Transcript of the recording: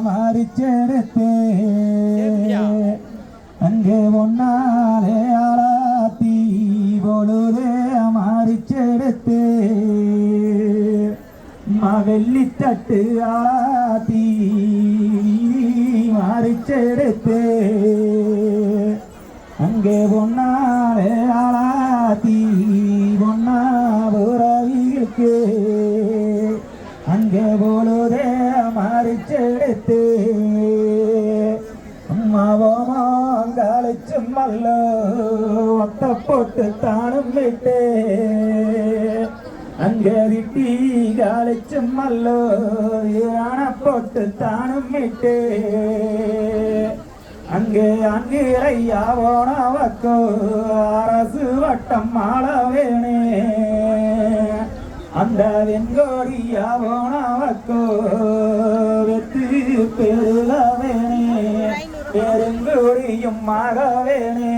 மறிச்செடுத்து அங்கே ஒன்னாலே ஆளாத்தி பொழுதே மறிச்செடுத்து வெள்ளித்தட்டு ஆளாத்தி மறிச்செடுத்து அங்கே ஒன்னாலே ஆளாத்தி பொன்னா உறவிற்கு அங்கே பொழுதே மறிச்செடுத்து அம்மாவோமாங்கழிச்சும் அல்ல ஒத்த போட்டு தானும் விட்டு அங்கே விட்டி காலிச்சும் அல்ல இரான போட்டு தானும் விட்டு அங்கே அங்கிரையாவோனவக்கோ அரசு வட்டம் ஆளவேனே அந்த வெங்கோடியாவோனவக்கோ வெத்து பெருளவேனே பெருங்கோடியும் ஆகவேனே